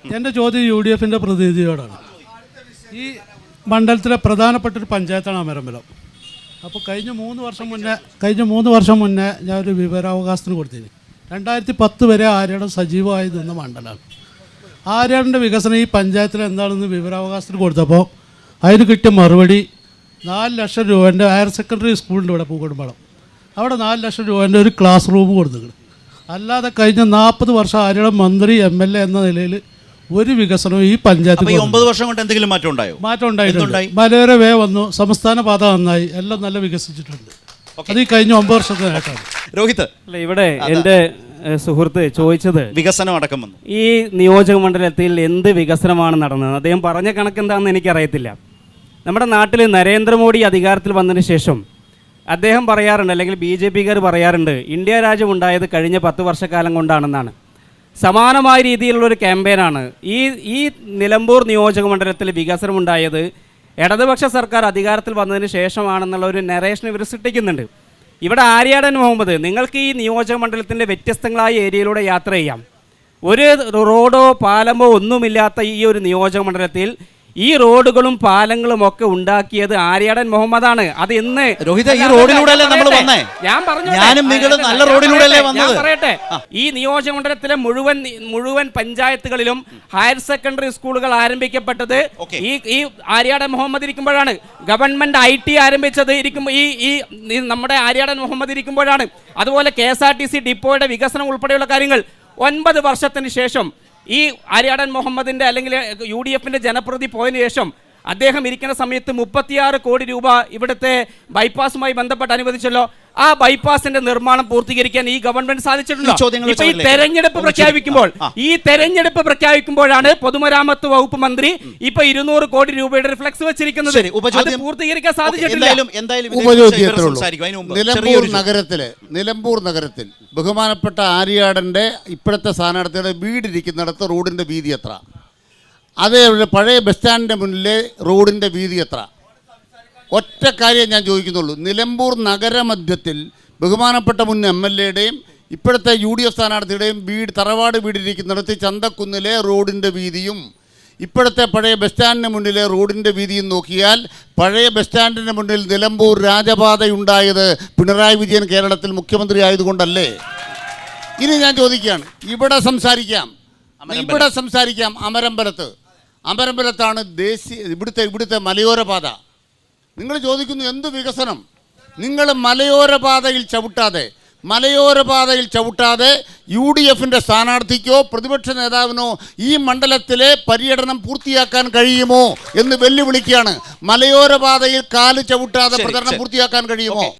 എൻ്റെ ചോദ്യം UDFിൻ്റെ പ്രതിനിധിയോടാണ്. ഈ മണ്ഡലത്തിലെ പ്രധാനപ്പെട്ടൊരു പഞ്ചായത്താണ് അമരമ്പലം. അപ്പോൾ കഴിഞ്ഞ 3 വർഷം മുന്നേ ഞാനൊരു വിവരാവകാശത്തിന് കൊടുത്തിരുന്നു. 2010 വരെ ആര്യാടൻ സജീവമായി നിന്ന മണ്ഡലമാണ്. ആര്യാടൻ്റെ വികസനം ഈ പഞ്ചായത്തിൽ എന്താണെന്ന് വിവരാവകാശത്തിന് കൊടുത്തപ്പോൾ അതിന് കിട്ടിയ മറുപടി 4 ലക്ഷം രൂപേൻ്റെ ഹയർ സെക്കൻഡറി സ്കൂളിൻ്റെ ഇവിടെ പൂക്കോടുംപാടം അവിടെ 4 ലക്ഷം രൂപേൻ്റെ ഒരു ക്ലാസ് റൂം കൊടുത്തിട്ടുണ്ട്. അല്ലാതെ കഴിഞ്ഞ 40 വർഷം ആര്യാടൻ മന്ത്രി MLA എന്ന നിലയിൽ ഒരു വികസനവും ഈ പഞ്ചായത്തിൽ 9 വർഷം കൊണ്ട് എന്തെങ്കിലും മാറ്റം ഉണ്ടായോ? മാറ്റം ഉണ്ടായിട്ടുണ്ട്. മലയോര വേ വന്നു, സംസ്ഥാന പാത നന്നായി, എല്ലാം നല്ല വികസിച്ചിട്ടുണ്ട്. അത് ഈ കഴിഞ്ഞ 9 വർഷത്തെ നേട്ടമാണ്. രോഹിത്, അല്ല, ഇവിടെ എൻ്റെ സുഹൃത്ത് ചോദിച്ചത് വികസനം അടക്കം വന്നു. ഈ നിയോജക മണ്ഡലത്തിൽ എന്ത് വികസനമാണ് നടന്നത്? അദ്ദേഹം പറഞ്ഞ കണക്ക് എന്താണെന്ന് എനിക്കറിയത്തില്ല. നമ്മുടെ നാട്ടിൽ നരേന്ദ്രമോദി അധികാരത്തിൽ വന്നതിന് ശേഷം അദ്ദേഹം പറയാറുണ്ട്, അല്ലെങ്കിൽ BJPക്കാർ പറയാറുണ്ട്, ഇന്ത്യ രാജ്യം ഉണ്ടായത് കഴിഞ്ഞ 10 വർഷക്കാലം കൊണ്ടാണെന്നാണ്. സമാനമായ രീതിയിലുള്ളൊരു ക്യാമ്പയിനാണ് ഈ നിലമ്പൂർ നിയോജക മണ്ഡലത്തിൽ വികസനം ഉണ്ടായത് ഇടതുപക്ഷ സർക്കാർ അധികാരത്തിൽ വന്നതിന് ശേഷമാണെന്നുള്ള ഒരു നരേഷൻ ഇവർ സൃഷ്ടിക്കുന്നുണ്ട്. ഇവിടെ ആര്യാടൻ മുഹമ്മദ്, നിങ്ങൾക്ക് ഈ നിയോജക മണ്ഡലത്തിൻ്റെ വ്യത്യസ്തങ്ങളായ ഏരിയയിലൂടെ യാത്ര ചെയ്യാം. ഒരു റോഡോ പാലമോ ഒന്നുമില്ലാത്ത ഈ ഒരു നിയോജക മണ്ഡലത്തിൽ ഈ റോഡുകളും പാലങ്ങളും ഒക്കെ ഉണ്ടാക്കിയത് ആര്യാടൻ മുഹമ്മദാണ്. അത് ഇന്ന് രോഹിത്, ഈ റോഡിലൂടെയല്ലേ നമ്മൾ വന്നേ? ഞാൻ പറഞ്ഞു, ഞാനും നിങ്ങളും നല്ല റോഡിലൂടെയല്ലേ വന്നത്? പറയട്ടെ, ഈ നിയോജക മണ്ഡലത്തിലെ മുഴുവൻ പഞ്ചായത്തുകളിലും ഹയർ സെക്കൻഡറി സ്കൂളുകൾ ആരംഭിക്കപ്പെട്ടത് ഈ ആര്യാടൻ മുഹമ്മദ് ഇരിക്കുമ്പോഴാണ്. ഗവൺമെന്റ് IT ആരംഭിച്ചത് ഈ നമ്മുടെ ആര്യാടൻ മുഹമ്മദ് ഇരിക്കുമ്പോഴാണ്. അതുപോലെ KSRTC ഡിപ്പോയുടെ വികസനം ഉൾപ്പെടെയുള്ള കാര്യങ്ങൾ 9 വർഷത്തിന് ശേഷം ഈ ആര്യാടൻ മുഹമ്മദിൻ്റെ അല്ലെങ്കിൽ UDFിൻ്റെ ജനപ്രതി പോയതിനു ശേഷം അദ്ദേഹം ഇരിക്കുന്ന സമയത്ത് 36 കോടി രൂപ ഇവിടുത്തെ ബൈപ്പാസുമായി ബന്ധപ്പെട്ട് അനുവദിച്ചല്ലോ. ആ ബൈപ്പാസിന്റെ നിർമ്മാണം പൂർത്തീകരിക്കാൻ ഈ ഗവൺമെന്റ് സാധിച്ചിട്ടുണ്ടോ? ഇപ്പൊ ഈ തെരഞ്ഞെടുപ്പ് പ്രഖ്യാപിക്കുമ്പോഴാണ് പൊതുമരാമത്ത് വകുപ്പ് മന്ത്രി ഇപ്പൊ 200 കോടി രൂപയുടെ ഫ്ലെക്സ് വെച്ചിരിക്കുന്നത്. അത് പൂർത്തീകരിക്കാൻ സാധിച്ചിട്ടില്ല. നിലമ്പൂർ നഗരത്തിൽ ബഹുമാനപ്പെട്ട ആര്യാടന്റെ ഇപ്പോഴത്തെ സ്ഥാനാർത്ഥിയുടെ വീടിരിക്കുന്നിടത്ത് റോഡിന്റെ വീതി എത്ര? അതേപോലെ പഴയ ബസ് സ്റ്റാൻഡിൻ്റെ മുന്നിലെ റോഡിൻ്റെ വീതി എത്ര? ഒറ്റ കാര്യം ഞാൻ ചോദിക്കുന്നുള്ളൂ. നിലമ്പൂർ നഗരമധ്യത്തിൽ ബഹുമാനപ്പെട്ട മുൻ MLAയുടെയും ഇപ്പോഴത്തെ UDF സ്ഥാനാർത്ഥിയുടെയും തറവാട് വീടിരിക്കുന്നിടത്ത് ചന്തക്കുന്നിലെ റോഡിൻ്റെ വീതിയും ഇപ്പോഴത്തെ പഴയ ബസ് സ്റ്റാൻഡിന് മുന്നിലെ റോഡിൻ്റെ വീതിയും നോക്കിയാൽ പഴയ ബസ് സ്റ്റാൻഡിന് മുന്നിൽ നിലമ്പൂർ രാജപാതയുണ്ടായത് പിണറായി വിജയൻ കേരളത്തിൽ മുഖ്യമന്ത്രി ആയതുകൊണ്ടല്ലേ? ഇനി ഞാൻ ചോദിക്കുകയാണ്, ഇവിടെ സംസാരിക്കാം അമരമ്പലത്താണ് ഇവിടുത്തെ മലയോര പാത. നിങ്ങൾ ചോദിക്കുന്നു എന്ത് വികസനം? നിങ്ങൾ മലയോര പാതയിൽ ചവിട്ടാതെ UDFിൻ്റെ സ്ഥാനാർത്ഥിക്കോ പ്രതിപക്ഷ നേതാവിനോ ഈ മണ്ഡലത്തിലെ പര്യടനം പൂർത്തിയാക്കാൻ കഴിയുമോ എന്ന് വെല്ലുവിളിക്കുകയാണ്. മലയോര പാതയിൽ കാല് ചവിട്ടാതെ പ്രചരണം പൂർത്തിയാക്കാൻ കഴിയുമോ?